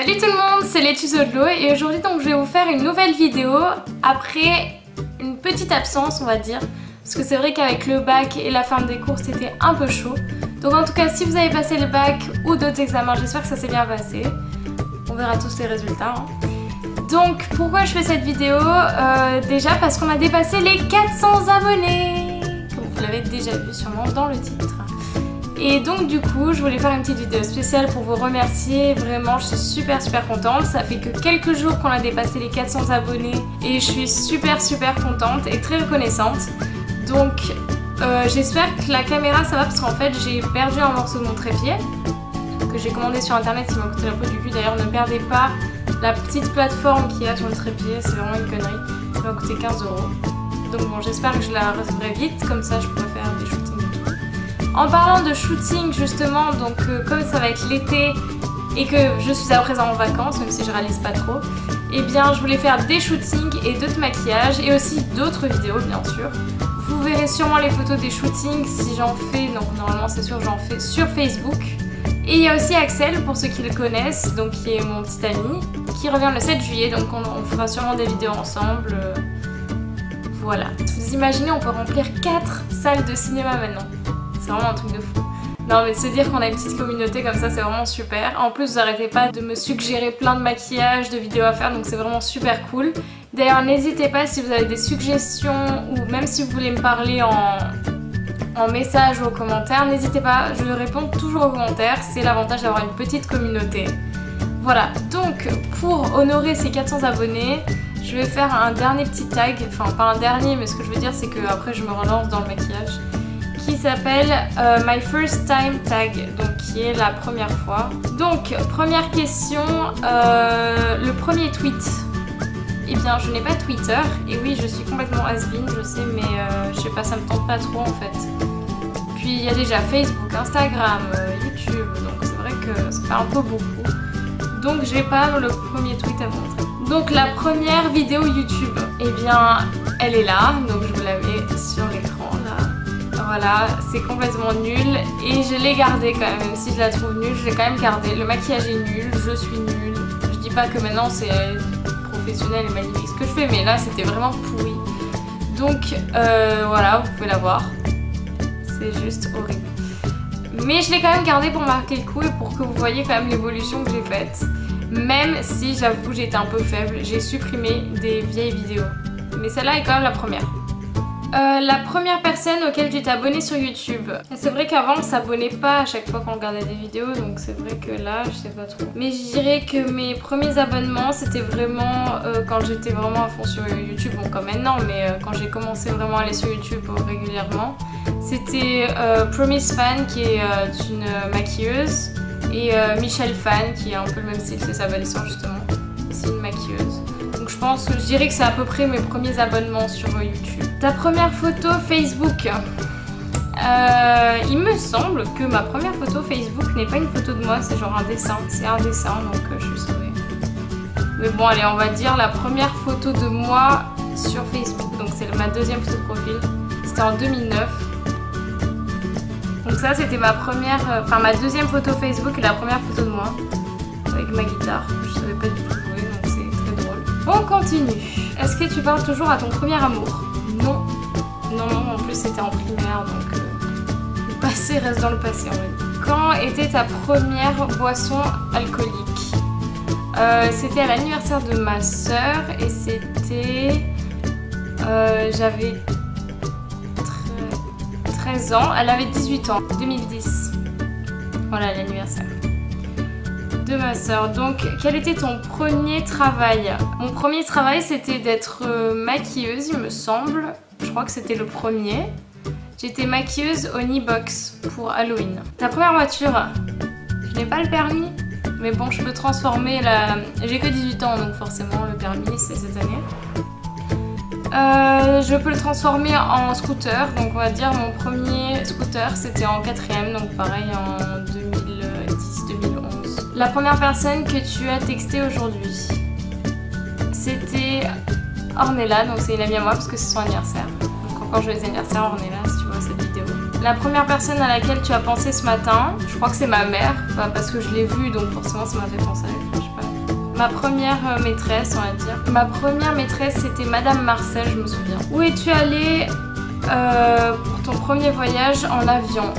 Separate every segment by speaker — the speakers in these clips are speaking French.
Speaker 1: Salut tout le monde, c'est les tutos de l'eau et aujourd'hui donc je vais vous faire une nouvelle vidéo après une petite absence on va dire parce que c'est vrai qu'avec le bac et la fin des cours c'était un peu chaud. Donc en tout cas si vous avez passé le bac ou d'autres examens, j'espère que ça s'est bien passé. On verra tous les résultats. Donc pourquoi je fais cette vidéo déjà parce qu'on a dépassé les 400 abonnés, comme vous l'avez déjà vu sûrement dans le titre. Et donc du coup je voulais faire une petite vidéo spéciale pour vous remercier, vraiment je suis super contente, ça fait que quelques jours qu'on a dépassé les 400 abonnés et je suis super contente et très reconnaissante. Donc j'espère que la caméra ça va parce qu'en fait j'ai perdu un morceau de mon trépied que j'ai commandé sur internet, il m'a coûté la peau du cul. D'ailleurs ne perdez pas la petite plateforme qu'il y a sur le trépied, c'est vraiment une connerie, ça m'a coûté 15 €. Donc bon j'espère que je la résoudrai vite, comme ça je pourrai faire des shootings. En parlant de shooting justement, donc comme ça va être l'été et que je suis à présent en vacances, même si je réalise pas trop, et bien je voulais faire des shootings et d'autres maquillages et aussi d'autres vidéos bien sûr. Vous verrez sûrement les photos des shootings si j'en fais, donc normalement c'est sûr j'en fais sur Facebook. Et il y a aussi Axel pour ceux qui le connaissent, donc qui est mon petit ami, qui revient le 7 juillet, donc on fera sûrement des vidéos ensemble. Voilà. Vous imaginez, on peut remplir 4 salles de cinéma maintenant. C'est vraiment un truc de fou. Non mais se dire qu'on a une petite communauté comme ça c'est vraiment super. En plus vous arrêtez pas de me suggérer plein de maquillages, de vidéos à faire, donc c'est vraiment super cool. D'ailleurs n'hésitez pas si vous avez des suggestions ou même si vous voulez me parler en message ou en commentaire, n'hésitez pas, je réponds toujours aux commentaires, c'est l'avantage d'avoir une petite communauté. Voilà, donc pour honorer ces 400 abonnés, je vais faire un dernier petit tag, enfin pas un dernier mais ce que je veux dire c'est que après je me relance dans le maquillage, qui s'appelle My First Time Tag, donc qui est la première fois. Donc première question, le premier tweet. Eh bien je n'ai pas Twitter, et oui je suis complètement has-been, je sais, mais je sais pas, ça me tente pas trop en fait. Puis il y a déjà Facebook, Instagram, YouTube, donc c'est vrai que ça fait un peu beaucoup. Donc j'ai pas le premier tweet à vous montrer. Donc la première vidéo YouTube, eh bien elle est là, donc je vous la mets sur l'écran là. Voilà, c'est complètement nul et je l'ai gardé quand même si je la trouve nulle, je l'ai quand même gardé. Le maquillage est nul, je suis nulle. Je dis pas que maintenant c'est professionnel et magnifique ce que je fais, mais là c'était vraiment pourri. Donc voilà, vous pouvez la voir. C'est juste horrible. Mais je l'ai quand même gardé pour marquer le coup et pour que vous voyez quand même l'évolution que j'ai faite. Même si j'avoue j'étais un peu faible, j'ai supprimé des vieilles vidéos. Mais celle-là est quand même la première. La première personne auquel tu t'es abonné sur YouTube. C'est vrai qu'avant on s'abonnait pas à chaque fois qu'on regardait des vidéos, donc c'est vrai que là je sais pas trop. Mais je dirais que mes premiers abonnements c'était vraiment quand j'étais vraiment à fond sur YouTube, bon comme maintenant, mais quand j'ai commencé vraiment à aller sur YouTube régulièrement. C'était Promise Fan qui est une maquilleuse et Michelle Fan qui est un peu le même style, c'est sa belle-sœur justement. C'est une maquilleuse. Donc je pense que je dirais que c'est à peu près mes premiers abonnements sur YouTube. Ta première photo Facebook. Il me semble que ma première photo Facebook n'est pas une photo de moi, c'est genre un dessin. C'est un dessin, donc je suis sauvée. Mais bon allez, on va dire la première photo de moi sur Facebook. Donc c'est ma deuxième photo de profil. C'était en 2009. Donc ça c'était ma première, enfin ma deuxième photo Facebook et la première photo de moi. Avec ma guitare. Je savais pas du tout jouer, donc c'est très drôle. On continue. Est-ce que tu parles toujours à ton premier amour? Non. Non, en plus c'était en primaire, donc le passé reste dans le passé en fait. Quand était ta première boisson alcoolique? C'était à l'anniversaire de ma soeur et c'était... j'avais 13 ans, elle avait 18 ans, 2010. Voilà l'anniversaire de ma soeur. Donc quel était ton premier travail? Mon premier travail c'était d'être maquilleuse il me semble. Je crois que c'était le premier. J'étais maquilleuse au Nibox pour Halloween. Ta première voiture? Je n'ai pas le permis. Mais bon je peux transformer la... J'ai que 18 ans donc forcément le permis c'est cette année. Je peux le transformer en scooter. Donc on va dire mon premier scooter c'était en 4ème. Donc pareil en 2010-2011. La première personne que tu as texté aujourd'hui, c'était Ornella, donc c'est une amie à moi parce que c'est son anniversaire. Donc encore joyeux anniversaire Ornella si tu vois cette vidéo. La première personne à laquelle tu as pensé ce matin, je crois que c'est ma mère, parce que je l'ai vue donc forcément ça m'a fait penser à elle, je sais pas. ma première maîtresse, on va dire. Ma première maîtresse, c'était Madame Marcel, je me souviens. Où es-tu allée pour ton premier voyage en avion?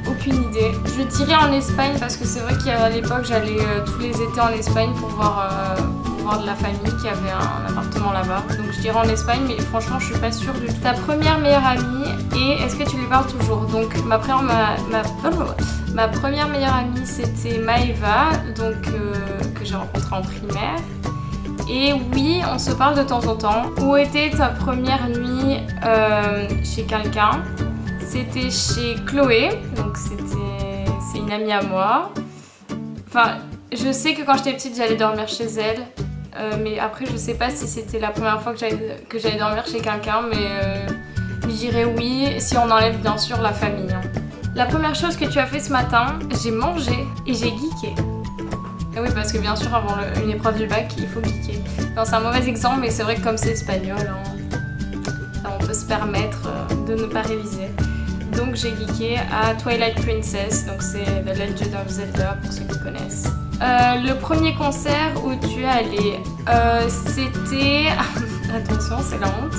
Speaker 1: Aucune idée. Je dirais en Espagne parce que c'est vrai qu'à l'époque, j'allais tous les étés en Espagne pour voir de la famille qui avait un appartement là-bas. Donc je dirais en Espagne, mais franchement, je suis pas sûre du tout. Ta première meilleure amie et est-ce que tu lui parles toujours? Donc ma première meilleure amie, c'était Maëva, donc que j'ai rencontrée en primaire. Et oui, on se parle de temps en temps. Où était ta première nuit chez quelqu'un? C'était chez Chloé, donc c'est une amie à moi. Enfin, je sais que quand j'étais petite, j'allais dormir chez elle. Mais après, je sais pas si c'était la première fois que j'allais dormir chez quelqu'un, mais je dirais oui, si on enlève bien sûr la famille. Hein. La première chose que tu as fait ce matin, j'ai mangé et j'ai geeké. Et oui, parce que bien sûr, avant une épreuve du bac, il faut geeker. Non, c'est un mauvais exemple, mais c'est vrai que comme c'est espagnol, hein, on peut se permettre de ne pas réviser. Donc j'ai geeké à Twilight Princess, donc c'est The Legend of Zelda pour ceux qui connaissent. Le premier concert où tu es allé, c'était... Attention, c'est la honte.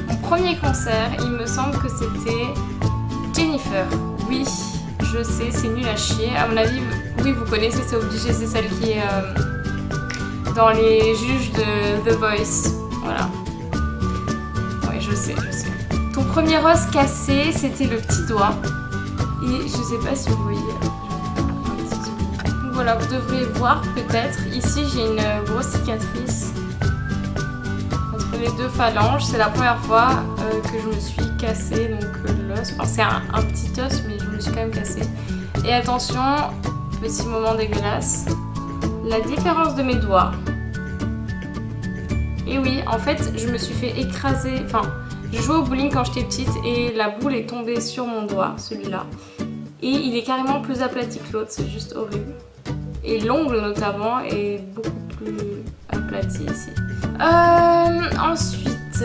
Speaker 1: Mon premier concert, il me semble que c'était Jennifer. Oui, je sais, c'est nul à chier. À mon avis, oui, vous connaissez, c'est obligé, c'est celle qui est dans les juges de The Voice. Voilà. Oui, je sais. Ton premier os cassé, c'était le petit doigt. Et je sais pas si vous voyez. Donc voilà, vous devriez voir peut-être. Ici, j'ai une grosse cicatrice entre les deux phalanges. C'est la première fois que je me suis cassée l'os. Enfin, c'est un petit os, mais je me suis quand même cassée. Et attention, petit moment dégueulasse. La différence de mes doigts. Et oui, en fait, je me suis fait écraser. Enfin, je jouais au bowling quand j'étais petite et la boule est tombée sur mon doigt, celui-là. Et il est carrément plus aplati que l'autre, c'est juste horrible. Et l'ongle notamment est beaucoup plus aplati ici. Ensuite,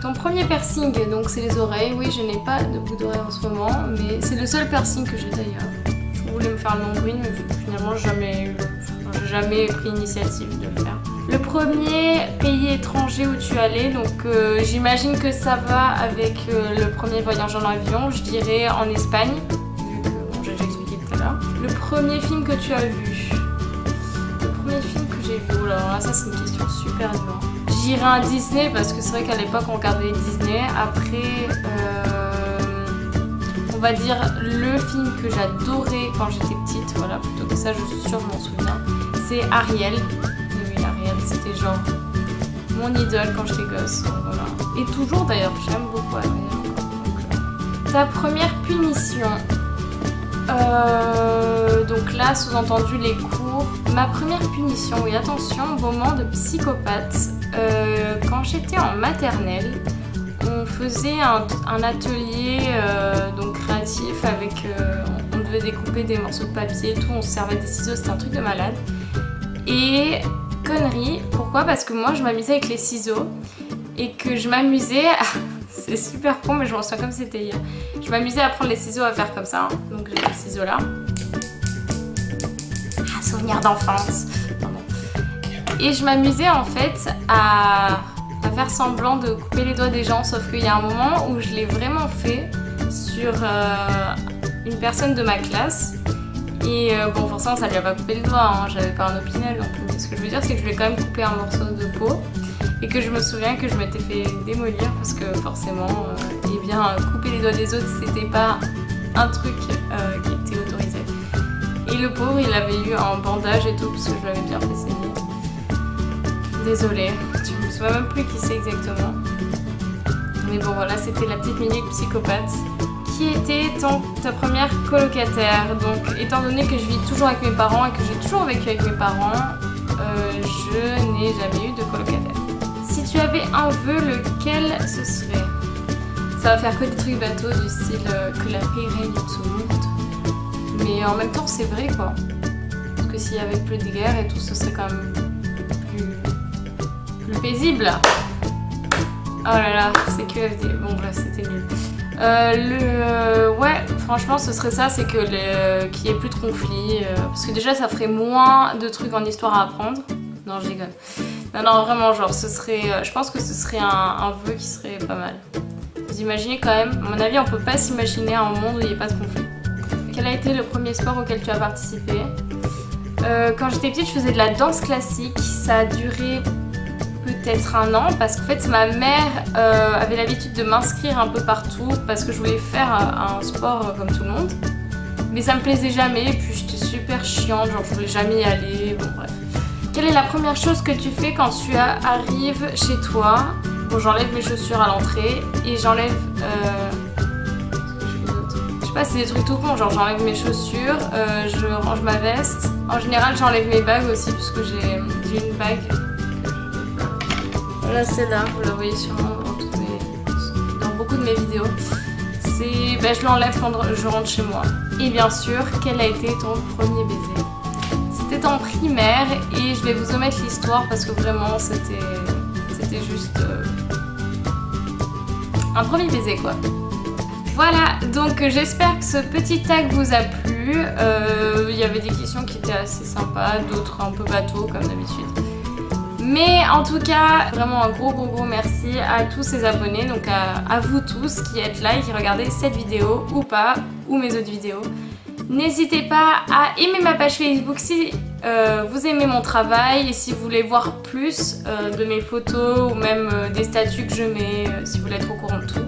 Speaker 1: ton premier piercing, donc c'est les oreilles. Oui, je n'ai pas de bout d'oreille en ce moment, mais c'est le seul piercing que j'ai d'ailleurs. Je voulais me faire le nombril, mais finalement j'ai jamais pris l'initiative de le faire. Le premier pays étranger où tu es allé, donc j'imagine que ça va avec le premier voyage en avion, je dirais en Espagne, vu que bon, j'ai expliqué tout à l'heure. Le premier film que tu as vu. Le premier film que j'ai vu, oh là là, ça c'est une question super dure. J'irais à Disney parce que c'est vrai qu'à l'époque on regardait Disney. Après, on va dire le film que j'adorais quand j'étais petite, voilà, plutôt que ça, je suis sûre, je m'en souviens, c'est Ariel. C'était genre mon idole quand j'étais gosse, voilà. Et toujours d'ailleurs, j'aime beaucoup Ariel. Ta première punition. Donc là, sous-entendu les cours. Ma première punition, oui, attention, moment de psychopathe. Quand j'étais en maternelle, on faisait un atelier donc créatif avec... on devait découper des morceaux de papier et tout, on se servait des ciseaux, c'était un truc de malade. Et... connerie, pourquoi? Parce que moi je m'amusais avec les ciseaux et que je m'amusais à... c'est super con mais je m'en souviens comme c'était hier. Je m'amusais à prendre les ciseaux à faire comme ça, donc j'ai ces ciseaux là. Ah, souvenir d'enfance. Et je m'amusais en fait à faire semblant de couper les doigts des gens, sauf qu'il y a un moment où je l'ai vraiment fait sur une personne de ma classe. Et bon, forcément ça lui a pas coupé le doigt, hein. J'avais pas un opinel non plus. Mais ce que je veux dire c'est que je lui ai quand même coupé un morceau de peau et que je me souviens que je m'étais fait démolir parce que forcément, eh bien, couper les doigts des autres c'était pas un truc qui était autorisé. Et le pauvre il avait eu un bandage et tout parce que je l'avais bien fait saigner. Désolée, je me souviens même plus qui c'est exactement. Mais bon voilà, c'était la petite minute psychopathe. Qui était ta première colocataire? Donc étant donné que je vis toujours avec mes parents et que j'ai toujours vécu avec mes parents, je n'ai jamais eu de colocataire. Si tu avais un vœu, lequel ce serait? Ça va faire que des trucs bateaux du style que la paix règne dans ce monde. Mais en même temps c'est vrai quoi. Parce que s'il y avait plus de guerre et tout, ce serait quand même plus paisible. Oh là là, c'est QFD. Bon bref, c'était nul. Ouais, franchement ce serait ça, c'est que qu'il n'y ait plus de conflits, parce que déjà ça ferait moins de trucs en histoire à apprendre. Non, je déconne. Non, vraiment, genre ce serait, je pense que ce serait un vœu qui serait pas mal. Vous imaginez quand même, à mon avis on peut pas s'imaginer un monde où il n'y ait pas de conflit. Quel a été le premier sport auquel tu as participé? Quand j'étais petite je faisais de la danse classique, ça a duré peut-être un an parce qu'en fait ma mère avait l'habitude de m'inscrire un peu partout parce que je voulais faire un sport comme tout le monde, mais ça me plaisait jamais et puis j'étais super chiante, genre je voulais jamais y aller, bon bref. Quelle est la première chose que tu fais quand tu arrives chez toi? Bon, j'enlève mes chaussures à l'entrée et j'enlève je sais pas, c'est des trucs tout cons, genre j'enlève mes chaussures, je range ma veste. En général j'enlève mes bagues aussi parce que j'ai une bague. Voilà, c'est là, vous la voyez sûrement dans beaucoup de mes vidéos. C'est, je l'enlève quand je rentre chez moi. Et bien sûr, quel a été ton premier baiser? C'était en primaire et je vais vous omettre l'histoire parce que vraiment c'était juste un premier baiser quoi. Voilà, donc j'espère que ce petit tag vous a plu. Il y avait des questions qui étaient assez sympas, d'autres un peu bateau comme d'habitude. Mais en tout cas, vraiment un gros merci à tous ces abonnés, donc à vous tous qui êtes là et qui regardez cette vidéo ou pas, ou mes autres vidéos. N'hésitez pas à aimer ma page Facebook si vous aimez mon travail et si vous voulez voir plus de mes photos ou même des statuts que je mets, si vous voulez être au courant de tout.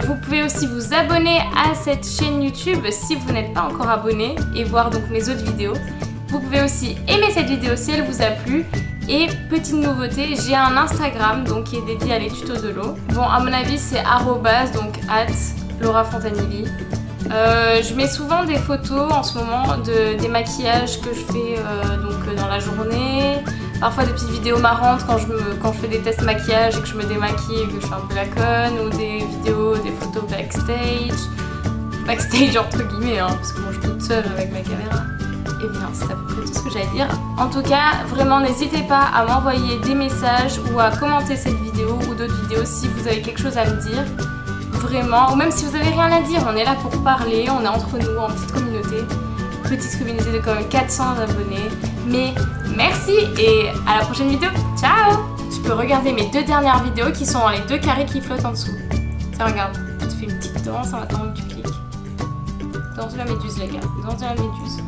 Speaker 1: Vous pouvez aussi vous abonner à cette chaîne YouTube si vous n'êtes pas encore abonné et voir donc mes autres vidéos. Vous pouvez aussi aimer cette vidéo si elle vous a plu. Et petite nouveauté, j'ai un Instagram donc qui est dédié à les tutos de l'eau. Bon, à mon avis c'est @ donc @LauraFontanilli. Je mets souvent des photos en ce moment des maquillages que je fais donc dans la journée. Parfois des petites vidéos marrantes quand je fais des tests maquillage et que je me démaquille et que je fais un peu la conne, ou des vidéos, des photos backstage entre guillemets hein, parce que moi je suis toute seule avec ma caméra. Et bien c'est à peu près tout ce que j'allais dire. En tout cas, vraiment n'hésitez pas à m'envoyer des messages ou à commenter cette vidéo ou d'autres vidéos si vous avez quelque chose à me dire. Vraiment, ou même si vous avez rien à dire, on est là pour parler, on est entre nous en petite communauté de quand même 400 abonnés. Mais merci et à la prochaine vidéo, ciao! Tu peux regarder mes 2 dernières vidéos qui sont dans les 2 carrés qui flottent en dessous. Tiens, regarde, je te fais une petite danse en attendant que tu cliques. Danse de la méduse les gars, danse de la méduse.